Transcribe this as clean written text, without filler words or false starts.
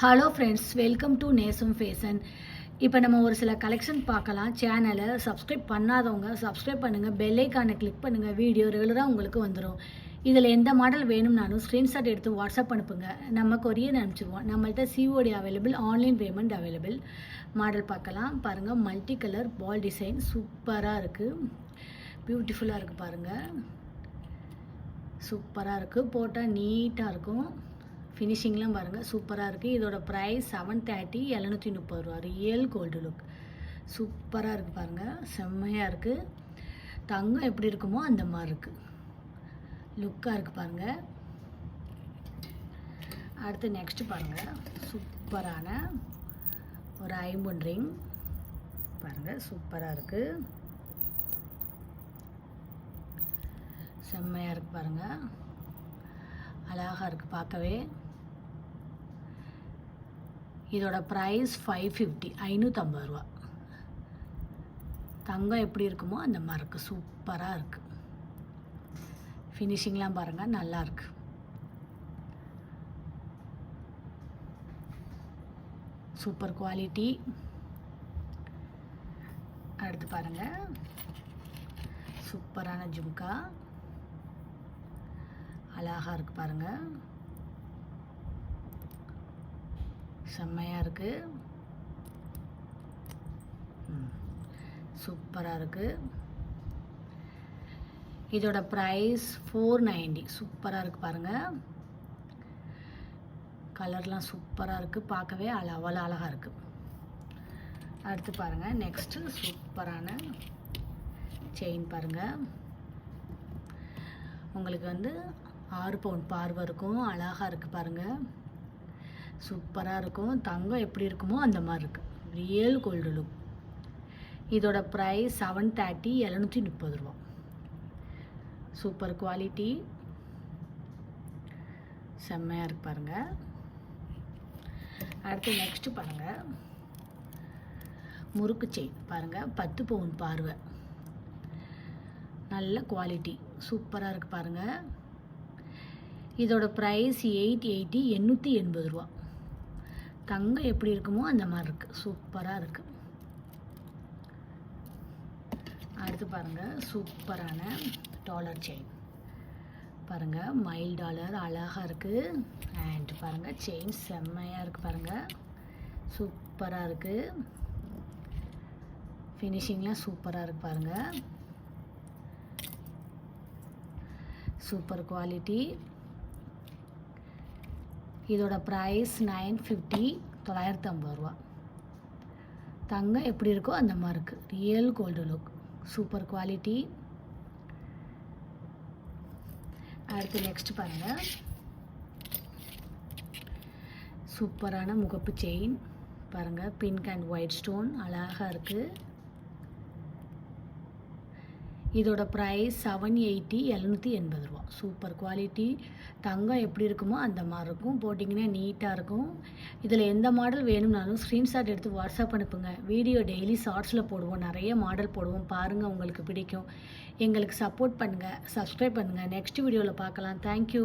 Hello friends, welcome to நேசம் fashion. இப்போ நம்ம ஒரு சில கலெக்ஷன் பார்க்கலாம். சேனலை சப்ஸ்கிரைப் பண்ணாதவங்க சப்ஸ்கிரைப் பண்ணுங்கள், பெல் ஐக்கானை கிளிக் பண்ணுங்கள். வீடியோ ரெகுலராக உங்களுக்கு வந்துடும். இதில் எந்த மாடல் வேணும்னாலும் ஸ்க்ரீன்ஷாட் எடுத்து வாட்ஸ்அப் அனுப்புங்க, நம்ம கொரியர் அனுப்பிச்சிடுவோம். நம்மள்ட்ட COD available, online payment available. Model பார்க்கலாம். பாருங்கள், மல்டி கலர் பால் டிசைன் சூப்பராக இருக்குது, பியூட்டிஃபுல்லாக இருக்குது. பாருங்கள், சூப்பராக இருக்குது, போட்டால் நீட்டாக இருக்கும். ஃபினிஷிங்லாம் பாருங்கள், சூப்பராக இருக்குது. இதோட ப்ரைஸ் 730, 730 ரூபா. ரியல் கோல்டு லுக் சூப்பராக இருக்குது. பாருங்கள், செம்மையாக இருக்குது. தங்கம் எப்படி இருக்குமோ அந்த மாதிரி இருக்குது, லுக்காக இருக்குது. பாருங்கள், அடுத்து நெக்ஸ்ட்டு பாருங்கள், சூப்பரான ஒரு ஐம்பொன் ரிங். பாருங்கள், சூப்பராக இருக்குது, செம்மையாக இருக்குது. பாருங்கள், அழகாக இருக்குது பார்க்கவே. இதோட ப்ரைஸ் 550, 550 ரூபா. தங்கம் எப்படி இருக்குமோ அந்த மாதிரி இருக்குது, சூப்பராக இருக்குது. ஃபினிஷிங்லாம் பாருங்கள், நல்லா இருக்கு. Super quality. அடுத்து பாருங்கள், சூப்பரான ஜும்கா, அழகாக இருக்குது. பாருங்கள், செம்மையாக இருக்குது, சூப்பராக இருக்குது. இதோட ப்ரைஸ் 490. சூப்பராக இருக்குது. பாருங்கள், கலர்லாம் சூப்பராக இருக்குது, பார்க்கவே அவ்வளோ அழகாக இருக்குது. அடுத்து பாருங்கள், நெக்ஸ்ட்டு சூப்பரான செயின். பாருங்கள், உங்களுக்கு 6 பவுன் பார்வை இருக்கும், அழகாக இருக்குது. பாருங்கள், சூப்பராக இருக்கும். தங்கம் எப்படி இருக்குமோ அந்த மாதிரி இருக்குது, ரியல் கோல்டு லுக். இதோட ப்ரைஸ் 730, 730 ரூபா. சூப்பர் குவாலிட்டி, செம்மையாக இருக்குது. பாருங்கள், அடுத்து நெக்ஸ்ட்டு பாருங்கள், முறுக்கு செயின். பாருங்கள், 10 பவுன் பார்வை, நல்ல குவாலிட்டி, சூப்பராக இருக்குது. பாருங்கள், இதோட ப்ரைஸ் 880, 880 ரூபா. தங்கம் எப்படி இருக்குமோ அந்த மாதிரி இருக்குது, சூப்பராக இருக்குது. அடுத்து பாருங்கள், சூப்பரான டாலர் செயின். பாருங்கள், மைல் டாலர் அழகாக இருக்குது. அண்ட் பாருங்கள், செயின் செம்மையாக இருக்குது. பாருங்கள், சூப்பராக இருக்குது. ஃபினிஷிங்லாம் சூப்பராக இருக்குது. பாருங்கள், சூப்பர் குவாலிட்டி. இதோட ப்ரைஸ் 950, 950 ரூபா. தங்கம் எப்படி இருக்கோ அந்த மாதிரி இருக்குது, real gold look, super quality. அடுத்து நெக்ஸ்ட் பாருங்கள், சூப்பரான முகப்பு செயின். பாருங்கள், பிங்க் அண்ட் ஒயிட் ஸ்டோன் அழகாக இருக்குது. இதோட ப்ரைஸ் 780, 780 ரூபா. Super quality. தங்கம் எப்படி இருக்குமோ அந்த மாதிரி இருக்கும், போட்டிங்கன்னா நீட்டாக இருக்கும். இதில் எந்த மாடல் வேணும்னாலும் ஸ்க்ரீன்ஷாட் எடுத்து வாட்ஸ்அப் அனுப்புங்க. வீடியோ டெய்லி ஷார்ட்ஸில் போடுவோம், நிறைய மாடல் போடுவோம், பாருங்கள், உங்களுக்கு பிடிக்கும். எங்களுக்கு சப்போர்ட் பண்ணுங்கள், சப்ஸ்கிரைப் பண்ணுங்கள். நெக்ஸ்ட் வீடியோவில் பார்க்கலாம். தேங்க்யூ.